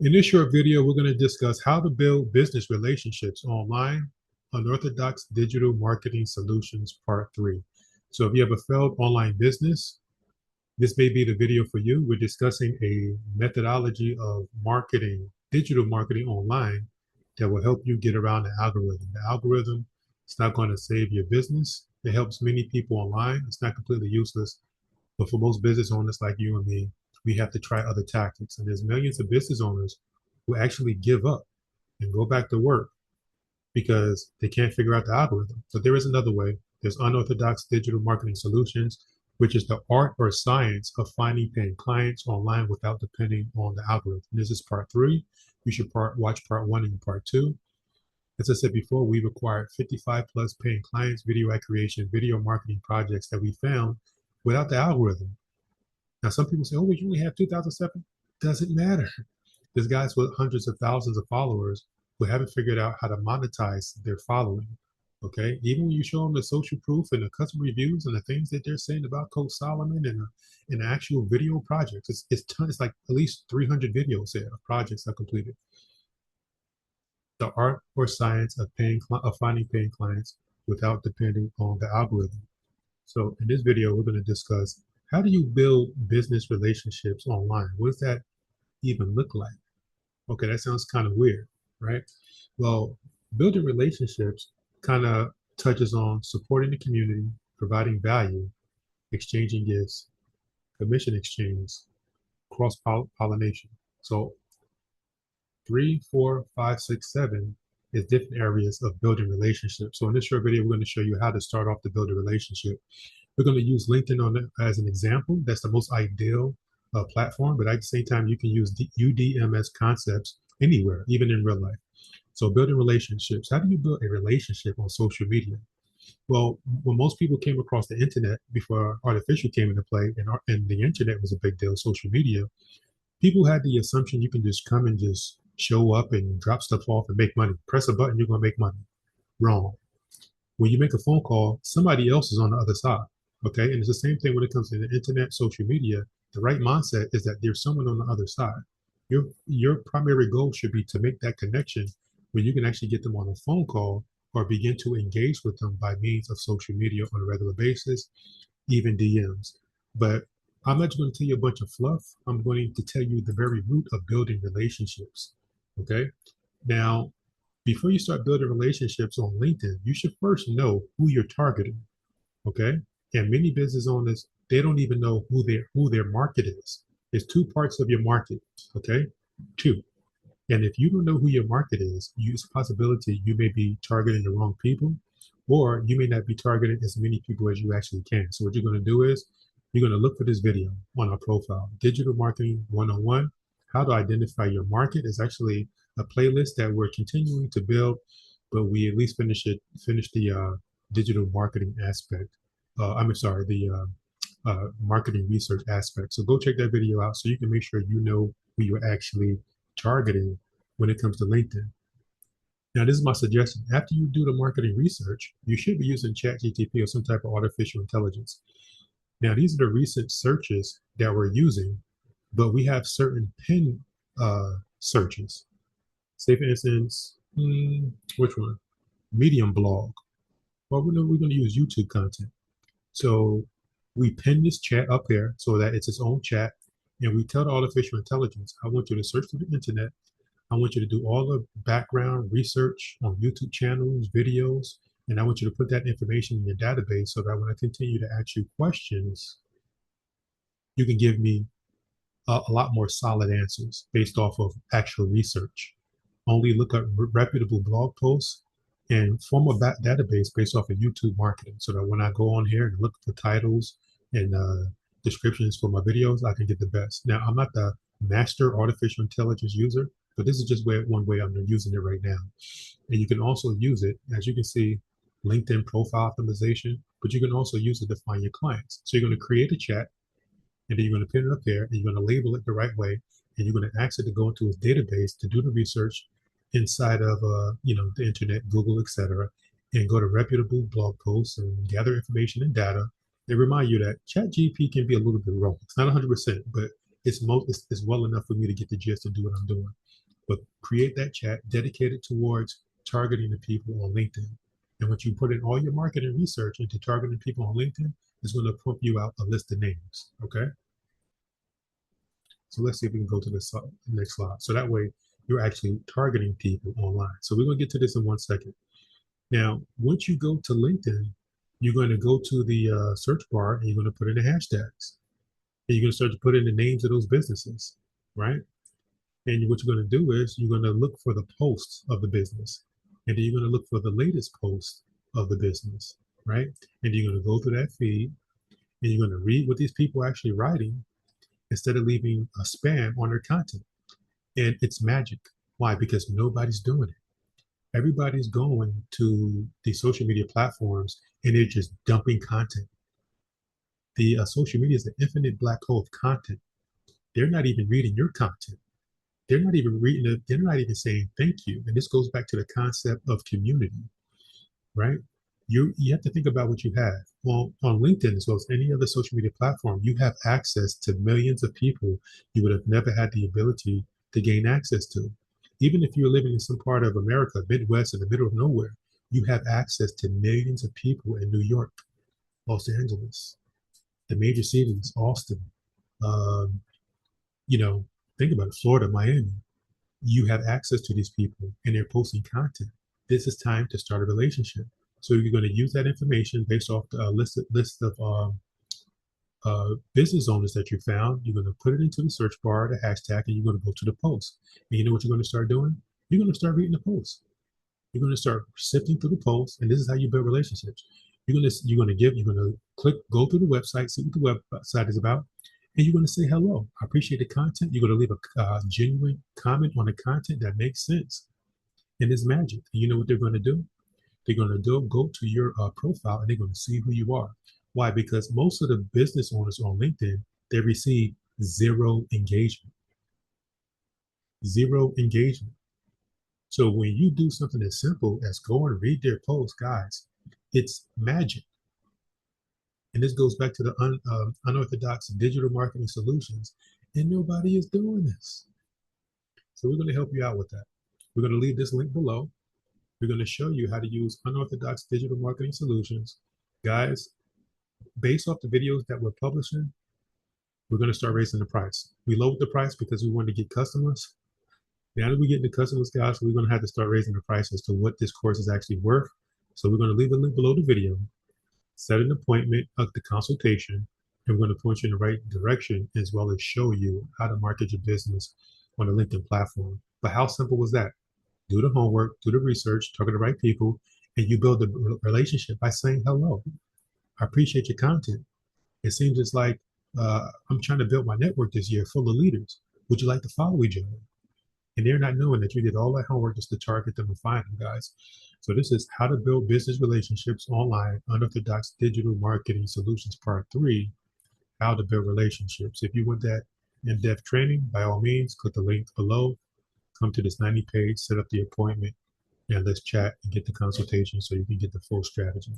In this short video, we're going to discuss how to build business relationships online, Unorthodox Digital Marketing Solutions, Part 3. So if you have a failed online business, this may be the video for you. We're discussing a methodology of marketing, digital marketing online that will help you get around the algorithm. The algorithm is not going to save your business. It helps many people online. It's not completely useless. But for most business owners like you and me, we have to try other tactics. And there's millions of business owners who actually give up and go back to work because they can't figure out the algorithm. So there is another way. There's Unorthodox Digital Marketing Solutions, which is the art or science of finding paying clients online without depending on the algorithm. This is part 3. You should watch part 1 and part 2. As I said before, we've acquired 55 plus paying clients, video ad creation, video marketing projects that we found without the algorithm. Now, some people say, oh, you only have 2,007. Doesn't matter. There's guys with hundreds of thousands of followers who haven't figured out how to monetize their following. Okay. Even when you show them the social proof and the customer reviews and the things that they're saying about Coach Solomon and the actual video projects, it's like at least 300 videos there of projects are completed. The art or science of finding paying clients without depending on the algorithm. So in this video, we're going to discuss how do you build business relationships online? What does that even look like? Okay, that sounds kind of weird, right? Well, building relationships kind of touches on supporting the community, providing value, exchanging gifts, commission exchange, cross pollination. So 3, 4, 5, 6, 7 is different areas of building relationships. So in this short video, we're going to show you how to start off to build a relationship. We're going to use LinkedIn on it as an example. That's the most ideal platform, but at the same time, you can use UDMS concepts anywhere, even in real life. So building relationships. How do you build a relationship on social media? Well, when most people came across the internet before artificial came into play and the internet was a big deal, social media, people had the assumption you can just come and just show up and drop stuff off and make money. Press a button, you're going to make money. Wrong. When you make a phone call, somebody else is on the other side. Okay. And it's the same thing when it comes to the internet, social media. The right mindset is that there's someone on the other side. Your primary goal should be to make that connection where you can actually get them on a phone call or begin to engage with them by means of social media on a regular basis, even DMs. But I'm not just going to tell you a bunch of fluff. I'm going to tell you the very root of building relationships. Okay. Now, before you start building relationships on LinkedIn, you should first know who you're targeting. Okay. And many business owners, they don't even know who their market is. There's two parts of your market. Okay. Two. And if you don't know who your market is, it's a possibility you may be targeting the wrong people, or you may not be targeting as many people as you actually can. So what you're going to do is you're going to look for this video on our profile, Digital Marketing 101, How to Identify Your Market. Is actually a playlist that we're continuing to build, but we at least finish the digital marketing aspect. I'm sorry, the marketing research aspect. So go check that video out so you can make sure you know who you're actually targeting when it comes to LinkedIn. Now, this is my suggestion. After you do the marketing research, you should be using ChatGPT or some type of artificial intelligence. Now, these are the recent searches that we're using, but we have certain pin searches. Say, for instance, which one? Medium blog. Well, we're going to use YouTube content. So we pin this chat up here so that it's its own chat. And we tell the artificial intelligence, I want you to search through the internet. I want you to do all the background research on YouTube channels, videos, and I want you to put that information in your database so that when I continue to ask you questions, you can give me a lot more solid answers based off of actual research. Only look up reputable blog posts and form a database based off of YouTube marketing so that when I go on here and look for titles and descriptions for my videos, I can get the best. Now, I'm not the master artificial intelligence user, but this is just one way I'm using it right now. And you can also use it, as you can see, LinkedIn profile optimization, but you can also use it to find your clients. So you're going to create a chat, and then you're going to pin it up there, and you're going to label it the right way, and you're going to ask it to go into its database to do the research inside of the internet, Google, etc., and go to reputable blog posts and gather information and data. They remind you that ChatGPT can be a little bit wrong. It's not 100%, but it's well enough for me to get the gist and do what I'm doing. But create that chat dedicated towards targeting the people on LinkedIn. And once you put in all your marketing research into targeting people on LinkedIn, it's going to pump you out a list of names. Okay. So let's see if we can go to the next slide. So that way you're actually targeting people online. So we're going to get to this in 1 second. Now, once you go to LinkedIn, you're going to go to the search bar and you're going to put in the hashtags. And you're going to start to put in the names of those businesses, right? And what you're going to do is you're going to look for the posts of the business. And then you're going to look for the latest post of the business, right? And you're going to go through that feed and you're going to read what these people are actually writing instead of leaving a spam on their content. And it's magic. Why? Because nobody's doing it. Everybody's going to the social media platforms and they're just dumping content. The social media is an infinite black hole of content. They're not even reading your content. They're not even reading it. They're not even saying thank you. And this goes back to the concept of community, right? You have to think about what you have. Well, on LinkedIn, as well as any other social media platform, you have access to millions of people you would have never had the ability to gain access to. Even if you're living in some part of America, Midwest, in the middle of nowhere, you have access to millions of people in New York, Los Angeles, the major cities, Austin, um, you know, think about it, Florida, Miami. You have access to these people and they're posting content. This is time to start a relationship. So you're going to use that information based off the list of business owners that you found. You're going to put it into the search bar, the hashtag, and you're going to go to the post. And you know what you're going to start doing? You're going to start reading the posts. You're going to start sifting through the posts, and this is how you build relationships. You're going to click, go through the website, see what the website is about, and you're going to say hello. I appreciate the content. You're going to leave a genuine comment on the content that makes sense, and it's magic. And you know what they're going to do? They're going to go to your profile and they're going to see who you are. Why? Because most of the business owners on LinkedIn, they receive zero engagement. Zero engagement. So when you do something as simple as go and read their posts, guys, it's magic. And this goes back to the unorthodox digital marketing solutions, and nobody is doing this. So we're going to help you out with that. We're going to leave this link below. We're going to show you how to use unorthodox digital marketing solutions. Guys, based off the videos that we're publishing, we're going to start raising the price. We lowered the price because we wanted to get customers. Now that we get the customers, guys, we're going to have to start raising the price as to what this course is actually worth. So we're going to leave a link below the video, set an appointment of the consultation, and we're going to point you in the right direction as well as show you how to market your business on the LinkedIn platform. But how simple was that? Do the homework, do the research, talk to the right people, and you build a relationship by saying hello. I appreciate your content. It seems it's like I'm trying to build my network this year full of leaders. Would you like to follow each other? And they're not knowing that you did all that homework just to target them and find them, guys. So this is how to build business relationships online, unorthodox digital marketing solutions, part 3, how to build relationships. If you want that in-depth training, by all means, click the link below, come to this 90 page, set up the appointment, and let's chat and get the consultation so you can get the full strategy.